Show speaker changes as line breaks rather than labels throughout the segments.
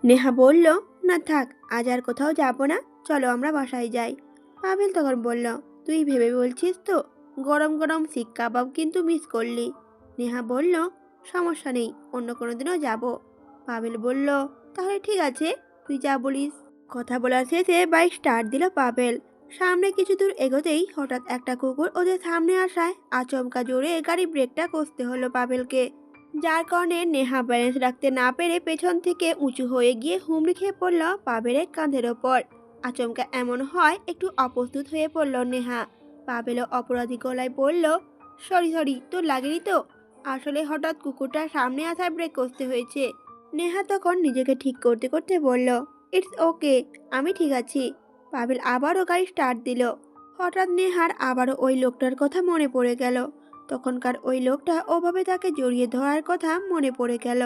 নেহা বলল, না থাক, আজ আর কোথাও যাব না, চলো আমরা বাসায় যাই। পাভেল তখন বলল, তুই ভেবে বলছিস তো? গরম গরম শিক কাবাব কিন্তু মিস করলি। নেহা বলল, সমস্যা নেই, অন্য কোনো দিনও যাব। পাভেল বলল, তাহলে ঠিক আছে, তুই যা বলিস। কথা বলার শেষে বাইক স্টার্ট দিল পাভেল। সামনে কিছু দূর এগোতেই হঠাৎ একটা কুকুর ওদের সামনে আসায় আচমকা জোরে গাড়ি ব্রেকটা কষতে হলো পাভেলকে, যার কারণে নেহা ব্যালেন্স রাখতে না পেরে পেছন থেকে উঁচু হয়ে গিয়ে হুমড়ি খেয়ে পড়ল পাভেলের কাঁধের ওপর। আচমকা এমন হয় একটু অপ্রস্তুত হয়ে পড়ল নেহা। পাভেলও অপরাধী গলায় বলল, সরি সরি, তোর লাগেনি তো? আসলে হঠাৎ কুকুরটার সামনে আসায় ব্রেক কষতে হয়েছে। নেহা তখন নিজেকে ঠিক করতে করতে বলল, ইটস ওকে, আমি ঠিক আছি। পাভেল আবারও গাড়ি স্টার্ট দিল। হঠাৎ নেহার আবারও ওই লোকটার কথা মনে পড়ে গেল। তখনকার ওই লোকটা ওভাবে তাকে জড়িয়ে ধরার কথা মনে পড়ে গেল।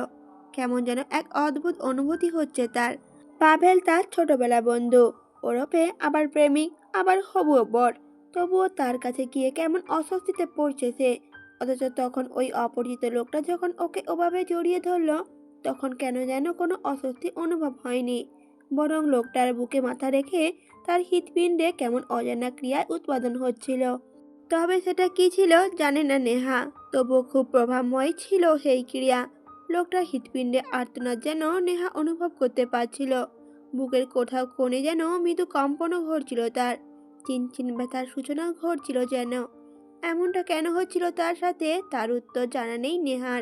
কেমন যেন এক অদ্ভুত অনুভূতি হচ্ছে তার। পাভেল তার ছোটবেলা বন্ধু, ওরফে আবার প্রেমিক, আবার হবু বর। তবুও তার কাছে গিয়ে কেমন অস্বস্তিতে পড়ছে সে। অথচ তখন ওই অপরিচিত লোকটা যখন ওকে ওভাবে জড়িয়ে ধরল, তখন কেন যেন কোনো অস্বস্তি অনুভব হয়নি, বরং লোকটার বুকে মাথা রেখে তার হৃৎপিণ্ডে কেমন অজানা ক্রিয়া উৎপাদন হচ্ছিল। তবে সেটা কি ছিল জানে না নেহা, তবুও খুব প্রভাবময় ছিল সেই ক্রিয়া। লোকটার হৃৎপিণ্ডে আর্তনাদ যেন নেহা অনুভব করতে পারছিল। বুকের কোথাও কোণে যেন মৃদু কম্পনও ঘটছিল তার। চিনচিন ব্যথার সূচনা ঘটছিল যেন। এমনটা কেন হচ্ছিল তার সাথে, তার উত্তর জানা নেই নেহার।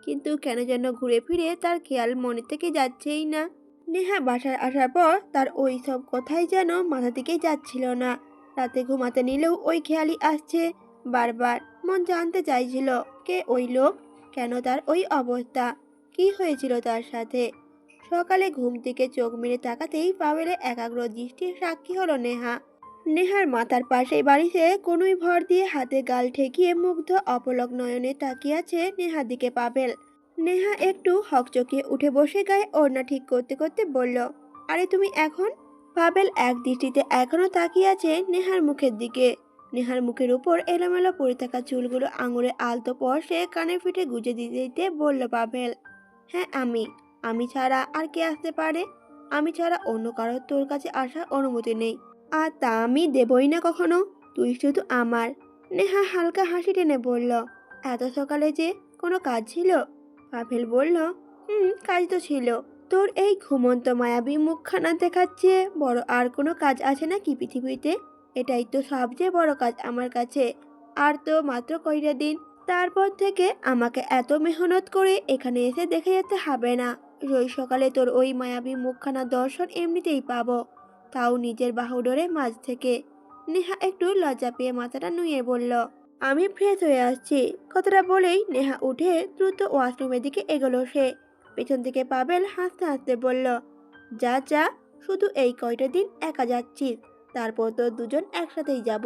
কিন্তু কেন যেন ঘুরে ফিরে তার খেয়াল মনে থেকে যাচ্ছেই না। নেহা বাসায় আসার পর তার ওই সব কথাই যেন মাথা থেকেই যাচ্ছিল না। রাতে ঘুমাতে নিলেও ওই খেয়ালই আসছে বারবার। মন জানতে চাইছিল, কে ওই লোক, কেন তার ওই অবস্থা, কি হয়েছিল তার সাথে। সকালে ঘুম থেকে চোখ মেলে তাকাতেই পাভেলে একাগ্র দৃষ্টির সাক্ষী হলো নেহা। নেহার মাথার পাশেই বাড়িতে কোনোই ভর দিয়ে হাতে গাল ঠেকিয়ে মুগ্ধ অপলক নয়নে তাকিয়ে আছে নেহার দিকে পাভেল। নেহা একটু হকচকিয়ে উঠে বসে গায়ে ওড়না ঠিক করতে করতে বলল, আরে তুমি এখন? পাভেল এক দৃষ্টিতে এখনো তাকিয়ে আছে নেহার মুখের দিকে। নেহার মুখের উপর এলোমেলো পড়ে থাকা চুলগুলো আঙুলে আলতো স্পর্শে কানে ফিটে গুজে দিতে দিতে বলল পাভেল, হ্যাঁ আমি। আমি ছাড়া আর কে আসতে পারে? আমি ছাড়া অন্য কারোর তোর কাছে আসার অনুমতি নেই। আর তা আমি দেবই না কখনো। তুই শুধু আমার। নেহা হালকা হাসি টেনে বলল, এত সকালে যে কোনো কাজ ছিল? পাভেল বলল, কাজ তো ছিল। তোর এই ঘুমন্ত মায়াবী মুখখানা দেখাচ্ছে বড় আর কোনো কাজ আছে নাকি পৃথিবীতে? এটাই তো সবচেয়ে বড় কাজ আমার কাছে। আর তো মাত্র কয়টা দিন, তারপর থেকে আমাকে এত মেহনত করে এখানে এসে দেখে যেতে হবে না। রোজ সকালে তোর ওই মায়াবী মুখখানা দর্শন এমনিতেই পাবো, তাও নিজের বাহুডোরে মাঝ থেকে। নেহা একটু লজ্জা পেয়ে মাথাটা নুয়ে বলল, আমি ফ্রেশ হয়ে আসছি। কথাটা বলেই নেহা উঠে দ্রুত ওয়াশরুমের দিকে এগোলো সে। পেছন থেকে পাভেল হাসতে হাসতে বলল, যা যা, শুধু এই কয়টা দিন একা যাচ্ছিস, তারপর তো দুজন একসাথেই যাব।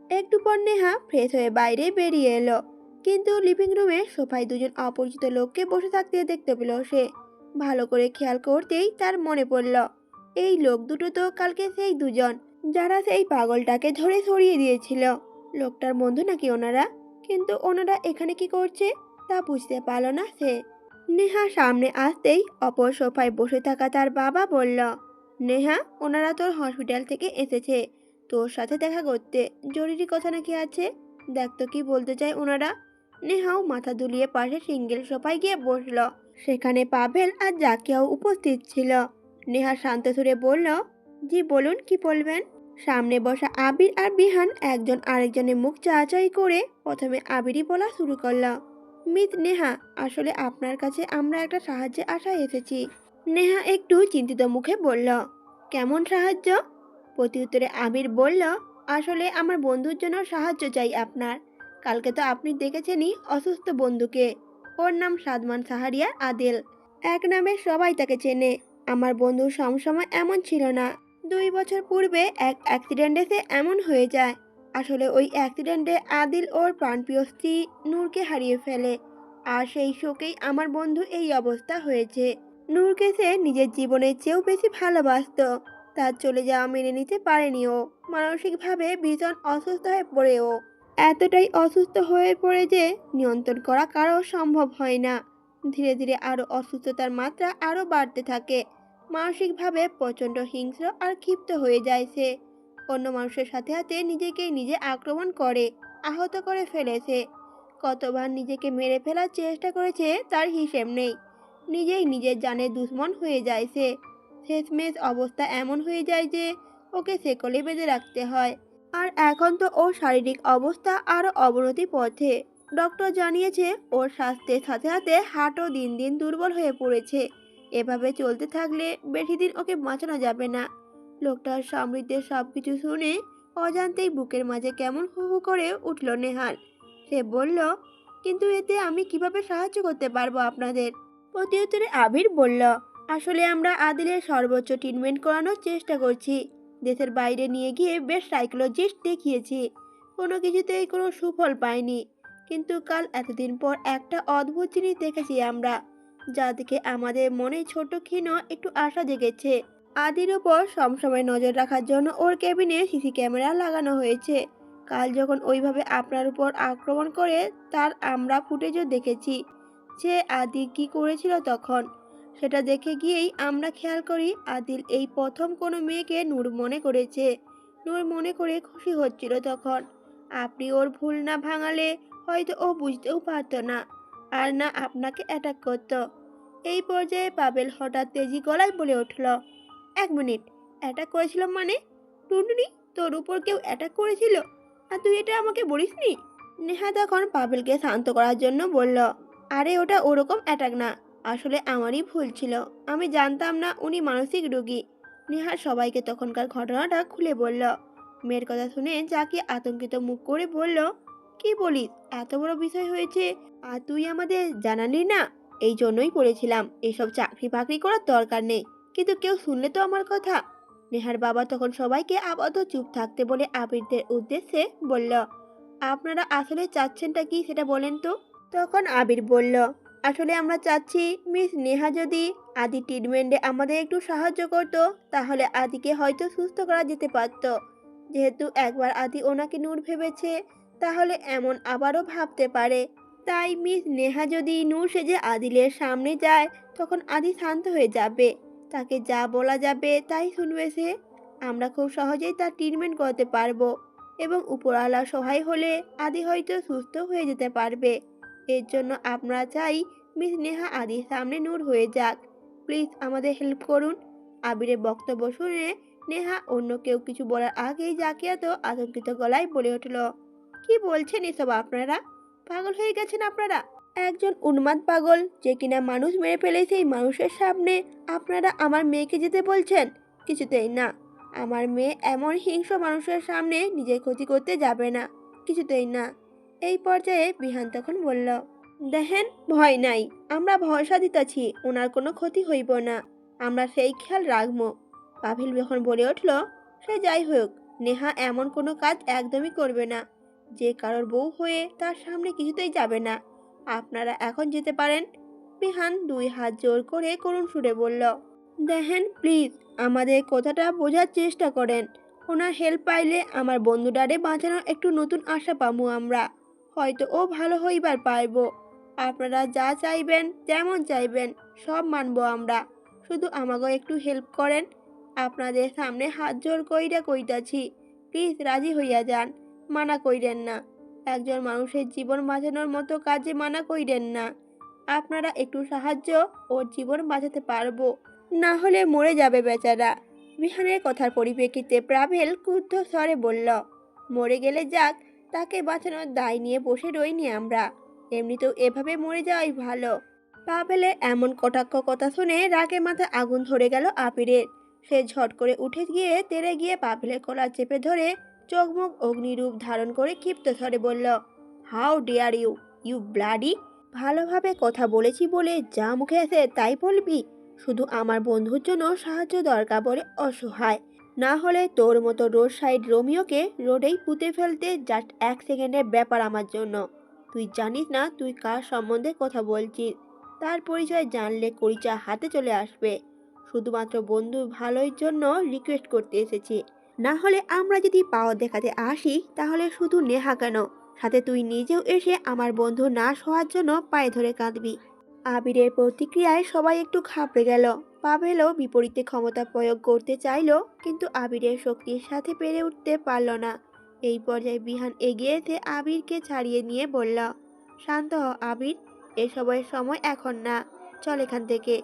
একটু পর নেহা ফ্রেশ হয়ে বাইরে বেরিয়ে এলো, কিন্তু লিভিং রুমে সোফায় দুজন অপরিচিত লোককে বসে থাকতে দেখতে পেল সে। ভালো করে খেয়াল করতেই তার মনে পড়ল, এই লোক দুটো তো কালকে সেই দুজন যারা সেই পাগলটাকে ধরে সরিয়ে দিয়েছিল। লোকটার বন্ধু নাকি ওনারা? কিন্তু ওনারা এখানে কি করছে তা বুঝতে পারল না সে। নেহা সামনে আসতেই অপর সোফায় বসে থাকা তার বাবা বলল, নেহা, ওনারা তোর হসপিটাল থেকে এসেছে তোর সাথে দেখা করতে, জরুরি কথা নাকি আছে, দেখ তো কি বলতে চায় ওনারা। নেহাও মাথা দুলিয়ে পাশে সিঙ্গেল সোফায় গিয়ে বসল। সেখানে পাভেল আর জাকিয়াও উপস্থিত ছিল। নেহা শান্ত সুরে বলল, জি বলুন, কি বলবেন? সামনে বসা আবির আর বিহান একজন আরেকজনের মুখ চাচাই করে প্রথমে আবিরই বলা শুরু করল, মিস নেহা, আসলে আপনার কাছে আমরা একটা সাহায্যে আশায় এসেছি। নেহা একটু চিন্তিত মুখে বলল, কেমন সাহায্য? প্রত্যুত্তরে আবির বলল, আসলে আমার বন্ধুর জন্য সাহায্য চাই আপনার। কালকে তো আপনি দেখেছেনই অসুস্থ বন্ধুকে। ওর নাম সাদমান সাহারিয়া আদিল। এক নামে সবাই তাকে চেনে। আমার বন্ধু সবসময় এমন ছিল না। 2 বছর পূর্বে এক অ্যাক্সিডেন্টে সে এমন হয়ে যায়। আসলে ওই অ্যাক্সিডেন্টে আদিল ওর প্রাণপ্রিয় স্ত্রী নূরকে হারিয়ে ফেলে। আর সেই শোকেই আমার বন্ধু এই অবস্থা হয়েছে। নূরকে সে নিজের জীবনের চেয়েও বেশি ভালোবাসতো। তার চলে যাওয়া মেনে নিতে পারেনি ও। মানসিকভাবে ভীষণ অসুস্থ হয়ে পড়ে ও। এতটাই অসুস্থ হয়ে পড়ে যে নিয়ন্ত্রণ করা কারো সম্ভব হয় না। ধীরে ধীরে আরো অসুস্থতার মাত্রা আরো বাড়তে থাকে। মানসিকভাবে প্রচণ্ড হিংস্র আর ক্ষিপ্ত হয়ে যায় সে। অন্য মানুষের সাথে সাথে নিজেকেই নিজে আক্রমণ করে, আহত করে ফেলেছে। কতবার নিজেকে মেরে ফেলার চেষ্টা করেছে তার হিসেব নেই। নিজেই নিজের জানের দুশ্মন হয়ে যায় সে। শেষমেশ অবস্থা এমন হয়ে যায় যে ওকে শেকলে বেঁধে রাখতে হয়। আর এখন তো ওর শারীরিক অবস্থা আরও অবনতি পথে। ডক্টর জানিয়েছে ওর স্বাস্থ্যের সাথে সাথে হার্টও দিন দিন দুর্বল হয়ে পড়েছে। এভাবে চলতে থাকলে বেশি দিন ওকে বাঁচানো যাবে না। লোকটার সমৃদ্ধের সব কিছু শুনে অজান্তেই বুকের মাঝে কেমন হু হু করে উঠল নেহার। সে বলল, কিন্তু এতে আমি কিভাবে সাহায্য করতে পারবো আপনাদের? প্রত্যুত্তরে আবির বলল, আসলে আমরা আদিলের সর্বোচ্চ ট্রিটমেন্ট করানোর চেষ্টা করছি। দেশের বাইরে নিয়ে গিয়ে বেশ সাইকোলজিস্ট দেখিয়েছি, কোনো কিছুতেই কোনো সুফল পাইনি। কিন্তু কাল এতদিন পর একটা অদ্ভুত জিনিস দেখেছি আমরা, যা দেখে আমাদের মনে ছোট ক্ষীণ একটু আশা জেগেছে। আদির ওপর সবসময় নজর রাখার জন্য ওর কেবিনে সিসি ক্যামেরা লাগানো হয়েছে। কাল যখন ওইভাবে আপনার উপর আক্রমণ করে তার আমরা ফুটেজও দেখেছি। যে আদি কি করেছিল তখন, সেটা দেখে গিয়েই আমরা খেয়াল করি আদিল এই প্রথম কোনো মেয়েকে নূর মনে করেছে। নূর মনে করে খুশি হচ্ছিল তখন। আপনি ওর ভুল না ভাঙালে হয়তো ও বুঝতেও পারতো না, আর না আপনাকে অ্যাটাক করতো। এই পর্যায়ে পাবেল হঠাৎ তেজি গলায় বলে উঠল, এক মিনিট, অ্যাটাক করেছিল মানে? টুনটুনি, তোর উপর কেউ অ্যাটাক করেছিল আর তুই এটা আমাকে বলিসনি? নেহা তখন পাবেলকে শান্ত করার জন্য বলল, আরে ওটা ওরকম অ্যাটাক না, আসলে আমারই ভুল ছিল, আমি জানতাম না উনি মানসিক রোগী। নেহা সবাইকে তখনকার ঘটনাটা খুলে বলল। মেয়ের কথা শুনে জাকি আতঙ্কিত মুখ করে বলল, কি বলিস, এত বড় বিষয় হয়েছে আর তুই আমাদের জানালি না? এই জন্যই বলেছিলাম এসব চাকরি বাকরি করার দরকার নেই, কিন্তু কেউ শুনলে তো আমার কথা। নেহার বাবা তখন সবাইকে আপাতত চুপ থাকতে বলে আবিরদের উদ্দেশ্যে বলল, আপনারা আসলে চাচ্ছেনটা কি সেটা বলেন তো? তখন আবির বলল, আসলে আমরা চাচ্ছি মিস নেহা যদি আদি ট্রিটমেন্টে আমাদের একটু সাহায্য করত, তাহলে আদিকে হয়তো সুস্থ করা যেতে পারত। যেহেতু একবার আদি ওনাকে নূর ভেবেছে, তাহলে এমন আবারও ভাবতে পারে। তাই মিস নেহা যদি নূর সেজে আদিলের সামনে যায়, তখন আদি শান্ত হয়ে যাবে, তাকে যা বলা যাবে তাই শুনবে সে। আমরা খুব সহজেই তার ট্রিটমেন্ট করতে পারবো এবং উপরওয়ালা সহায় হলে আদি হয়তো সুস্থ হয়ে যেতে পারবে। এর জন্য আমরা চাই মিস নেহা আদির সামনে নূর হয়ে যাক। প্লিজ আমাদের হেল্প করুন। আবিরের বক্তব্য শুনে নেহা অন্য কেউ কিছু বলার আগেই জাকিয়া তো আতঙ্কিত গলায় বলে উঠল, কি বলছেন এসব আপনারা? পাগল হয়ে গেছেন আপনারা? একজন উন্মাদ পাগল যে কিনা মানুষ মেরে ফেলে সেই মানুষের সামনে আপনারা আমার মেয়েকে যেতে বলছেন? কিছুতেই না, আমার মেয়ে এমন হিংস্র মানুষের সামনে নিজের ক্ষতি করতে যাবে না, কিছুতেই না। এই পর্যায়ে বিহান তখন বলল, দেখেন, ভয় নাই, আমরা ভরসা দিতেছি ওনার কোনো ক্ষতি হইব না, আমরা সেই খেয়াল রাখবো। পাভিল যখন বলে উঠল, সে যাই হোক, নেহা এমন কোনো কাজ একদমই করবে না, যে কারোর বউ হয়ে তার সামনে কিছুতেই যাবে না। আপনারা এখন যেতে পারেন। বিহান দুই হাত জোর করে করুণ সুরে বলল, দেখেন প্লিজ, আমাদের কথাটা বোঝার চেষ্টা করেন। ওনার হেল্প পাইলে আমার বন্ধুটারে বাঁচানোর একটু নতুন আশা পাবো আমরা, হয়তো ও ভালো হইবার পাইব। আপনারা যা চাইবেন, যেমন চাইবেন, সব মানবো আমরা, শুধু আমাকে একটু হেল্প করেন। আপনাদের সামনে হাত জোর কইরা কইতাছি, প্লিজ রাজি হইয়া যান, মানা কইরেন না। একজন মানুষের জীবন বাঁচানোর মতো কাজে মানা কইরেন না। আপনারা একটু সাহায্য, ওর জীবন বাঁচাতে পারবো, না হলে মরে যাবে বেচারা। বিহানের কথার পরিপ্রেক্ষিতে প্রাভেল ক্রুদ্ধ স্বরে বলল, মরে গেলে যাক, তাকে বাঁচানোর দায় নিয়ে বসে রইনি আমরা, এমনিতেও এভাবে মরে যাওয়াই ভালো। পাভেলের এমন কটাক্ষ কথা শুনে রাগে মাথায় আগুন ধরে গেল আবিরের। সে ঝট করে উঠে গিয়ে তেড়ে গিয়ে পাভেলের কলার চেপে ধরে চোখ মুখ অগ্নিরূপ ধারণ করে ক্ষিপ্ত স্বরে বলল, how dare you, you bloody! ভালোভাবে কথা বলেছি বলে যা মুখে আসে তাই বলবি? শুধু আমার বন্ধুর জন্য সাহায্য দরকার বলে অসহায়, না হলে তোর মতো রোড সাইড রোমিওকে রোডেই পুঁতে ফেলতে জাস্ট এক সেকেন্ডের ব্যাপার আমার জন্য। তুই জানিস না তুই কার সম্বন্ধে কথা বলছিস, তার পরিচয় জানলে করিচা হাতে চলে আসবে। শুধুমাত্র বন্ধু ভালোর জন্য রিকোয়েস্ট করতে এসেছি, না হলে আমরা যদি পাওয়ার দেখাতে আসি তাহলে শুধু নেহা কেন, সাথে তুই নিজেও এসে আমার বন্ধু নাশ হওয়ার জন্য পায়ে ধরে কাঁদবি। আবিরের প্রতিক্রিয়ায় সবাই একটু ঘাবড়ে গেল। পাভেলও বিপরীতে ক্ষমতা প্রয়োগ করতে চাইলো, কিন্তু আবিরের শক্তির সাথে পেরে উঠতে পারল না। এই পর্যায়ে বিহান এগিয়ে এসে আবিরকে ছাড়িয়ে নিয়ে বলল, শান্ত হ আবির, এসবের সময় এখন না, চল এখান থেকে।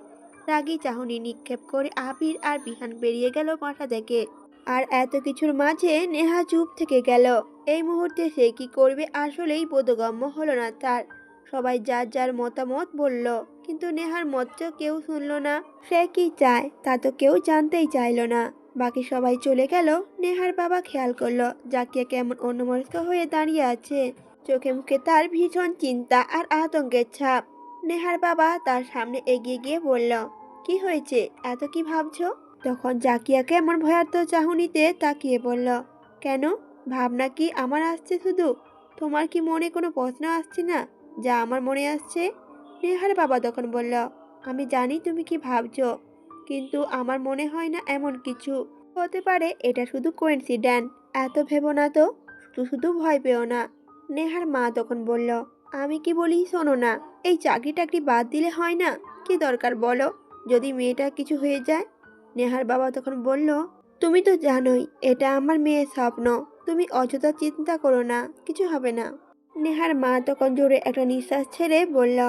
রাগী চাহনি নিক্ষেপ করে আবির আর বিহান বেরিয়ে গেল বাসা থেকে। আর এত কিছুর মাঝে নেহা চুপ থেকে গেল। এই মুহূর্তে সে কি করবে আসলেই বোধগম্য হলো না তার। সবাই যার যার মতামত বলল, কিন্তু নেহার মত তো কেউ শুনল না। সে কি চায় তা তো কেউ জানতেই চাইল না। বাকি সবাই চলে গেল। নেহার বাবা খেয়াল করলো জাকিয়া কেমন অন্যমনস্ক হয়ে দাঁড়িয়ে আছে। চোখে মুখে তার ভীষণ চিন্তা আর আতঙ্কের ছাপ। নেহার বাবা তার সামনে এগিয়ে গিয়ে বলল, কি হয়েছে, এত কি ভাবছো? তখন জাকিয়া কেমন ভয়ার্থ চাহনিতে তাকিয়ে বলল, কেন, ভাবনা কি আমার আসছে শুধু? তোমার কি মনে কোনো প্রশ্ন আসছে না যা আমার মনে আসছে? নেহার বাবা তখন বলল, আমি জানি তুমি কি ভাবছো, কিন্তু আমার মনে হয় না এমন কিছু হতে পারে। এটা শুধু কোইন্সিডেন্ট। এত ভেবো না তো, শুধু শুধু ভয় পেও না। নেহার মা তখন বলল, আমি কি বলি শোনো না, এই চাকরি টাকরি বাদ দিলে হয় না? কি দরকার বলো, যদি মেয়েটার কিছু হয়ে যায়? নেহার বাবা তখন বলল, তুমি তো জানোই এটা আমার মেয়ের স্বপ্ন, তুমি অযথা চিন্তা করো না, কিছু হবে না। নেহার মা তখন জোরে একটা নিঃশ্বাস ছেড়ে বলল,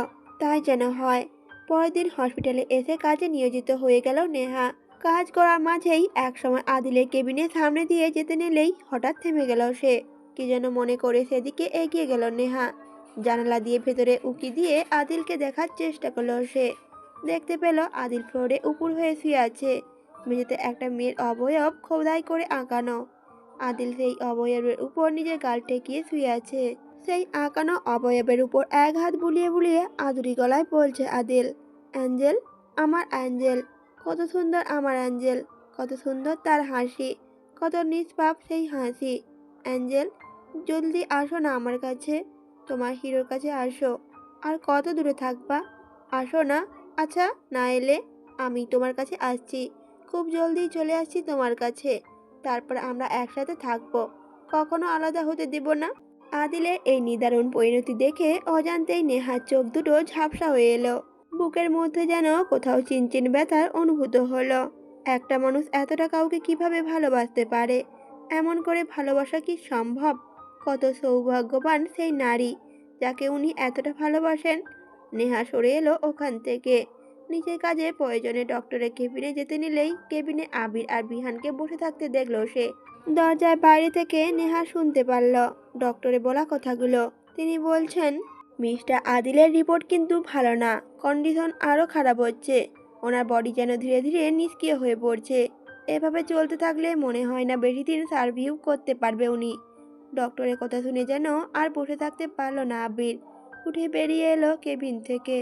তাই যেন হয়। পরের দিন হসপিটালে এসে কাজে নিয়োজিত হয়ে গেল নেহা। কাজ করার মাঝেই একসময় আদিলের কেবিনের সামনে দিয়ে যেতে নিলেই হঠাৎ থেমে গেল সে। কি যেন মনে করে সেদিকে এগিয়ে গেল নেহা। জানালা দিয়ে ভেতরে উঁকি দিয়ে আদিলকে দেখার চেষ্টা করলো সে। দেখতে পেল আদিল ফ্লোরে উপর হয়ে শুয়ে আছে। মেঝেতে একটা মেয়ের অবয়ব খোদাই করে আঁকানো। আদিল সেই অবয়বের উপর নিজের গাল ঠেকিয়ে শুয়ে আছে। সেই আঁকানো অবয়বের উপর এক হাত বুলিয়ে বুলিয়ে আদুরি গলায় বলছে আদিল, অ্যাঞ্জেল, আমার অ্যাঞ্জেল, কত সুন্দর আমার অ্যাঞ্জেল, কত সুন্দর তার হাসি, কত নিষ্পাপ সেই হাসি। অ্যাঞ্জেল, জলদি আসো না আমার কাছে, তোমার হিরোর কাছে আসো। আর কত দূরে থাকবা, আসো না। আচ্ছা, না এলে আমি তোমার কাছে আসছি, খুব জলদি চলে আসছি তোমার কাছে। তারপর আমরা একসাথে থাকবো, কখনো আলাদা হতে দেব না। আদিলের এই নিদারুণ পরিণতি দেখে অজান্তেই নেহার চোখ দুটো ঝাপসা হয়ে এলো। বুকের মধ্যে যেন কোথাও চিনচিন ব্যথার অনুভূত হলো। একটা মানুষ এতটা কাউকে কিভাবে ভালোবাসতে পারে? এমন করে ভালোবাসা কি সম্ভব? কত সৌভাগ্যবান সেই নারী যাকে উনি এতটা ভালোবাসেন। নেহা সরে এলো ওখান থেকে। নিজের কাজে প্রয়োজনে ডক্টরের কেবিনে যেতে নিলেই কেবিনে আবির আর বিহানকে বসে থাকতে দেখলো সে। দরজার বাইরে থেকে নেহা শুনতে পারল ডক্টরে বলা কথাগুলো। তিনি বলছেন, মিস্টার আদিলের রিপোর্ট কিন্তু ভালো না, কন্ডিশন আরও খারাপ হচ্ছে। ওনার বডি যেন ধীরে ধীরে নিষ্ক্রিয় হয়ে পড়ছে। এভাবে চলতে থাকলে মনে হয় না বেশি দিন সার্ভিউ করতে পারবে উনি। ডক্টরের কথা শুনে যেন আর বসে থাকতে পারল না আবির। উঠে বেরিয়ে এলো কেবিন থেকে।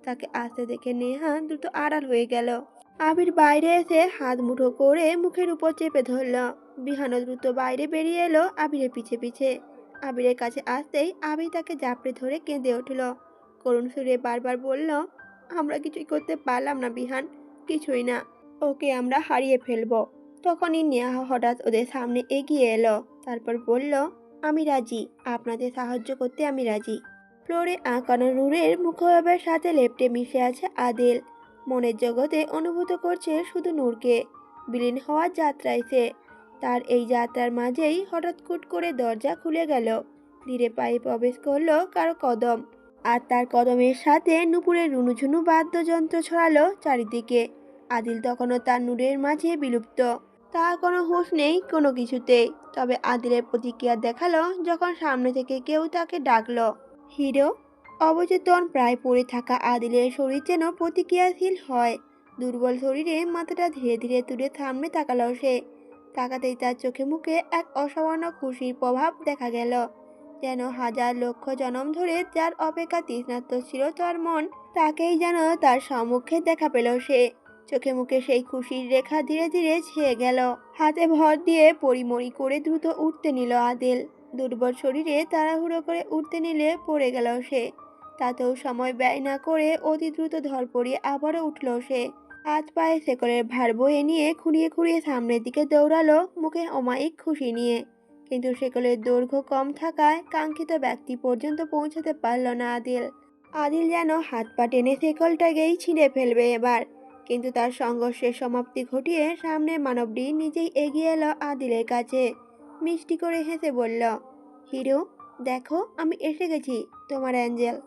তাকে আসতে দেখে নেহা দ্রুত আড়াল হয়ে গেল। আবির বাইরে এসে হাত মুঠো করে মুখের উপর চেপে ধরল। বিহানও দ্রুত বাইরে বেরিয়ে এলো আবিরের পিছে পিছে। আবিরের কাছে আসতেই আবির তাকে জাপড়ে ধরে কেঁদে উঠল। করুণ সুরে বারবার বলল, আমরা কিছুই করতে পারলাম না বিহান, কিছুই না, ওকে আমরা হারিয়ে ফেলবো। তখনই নেহা হঠাৎ ওদের সামনে এগিয়ে এলো। তারপর বলল, আমি রাজি, আপনাদের সাহায্য করতে আমি রাজি। ফ্লোরে আঁকানো নূরের মুখভাবের সাথে লেপ্টে মিশে আছে আদিল। মনের জগতে অনুভূত করছে শুধু নূরকে। বিলীন হওয়ার যাত্রায় সে। তার এই যাত্রার মাঝেই হঠাৎ কুট করে দরজা খুলে গেল। ধীরে পায়ে প্রবেশ করলো কারো কদম। আর তার কদমের সাথে নুপুরের রুনুঝুনু বাদ্যযন্ত্র ছড়ালো চারিদিকে। আদিল তখনও তার নূরের মাঝে বিলুপ্ত। তার কোনো হুঁশ নেই কোনো কিছুতেই। তবে আদিলের প্রতিক্রিয়া দেখালো যখন সামনে থেকে কেউ তাকে ডাকলো, হিরো। অবচেতন প্রায় পড়ে থাকা আদিলের শরীর যেন প্রতিক্রিয়াশীল হয়। দুর্বল শরীরে মাথাটা ধীরে ধীরে তুলে সামনে তাকালো সে। তাকাতেই তার চোখে মুখে এক অসামান্য খুশির প্রভাব দেখা গেল। যেন হাজার লক্ষ জনম ধরে যার অপেক্ষা তৃষ্ণার্ত ছিল তার মন, তাকেই যেন তার সম্মুখে দেখা পেল সে। চোখে মুখে সেই খুশির রেখা ধীরে ধীরে ছেয়ে গেল। হাতে ভর দিয়ে পরিমরি করে দ্রুত উঠতে নিল আদিল। দুর্বল শরীরে তাড়াহুড়ো করে উঠতে নিলে পড়ে গেল সে। তাতেও সময় ব্যয় না করে অতি দ্রুত ধরপড়িয়ে আবারও উঠল সে। হাত পায়ে শেকলের ভার বয়ে নিয়ে খুঁড়িয়ে খুঁড়িয়ে সামনের দিকে দৌড়ালো মুখে অমায়িক খুশি নিয়ে। কিন্তু শেকলের দৈর্ঘ্য কম থাকায় কাঙ্ক্ষিত ব্যক্তি পর্যন্ত পৌঁছাতে পারল না আদিল। আদিল যেন হাত পা টেনে শেকলটাকেই ছিঁড়ে ফেলবে এবার। কিন্তু তার সংঘর্ষের সমাপ্তি ঘটিয়ে সামনে মানবটি নিজেই এগিয়ে এলো আদিলের কাছে। মিষ্টি করে হেসে বলল, হিরো, দেখো আমি এসে গেছি, তোমার অ্যাঞ্জেল।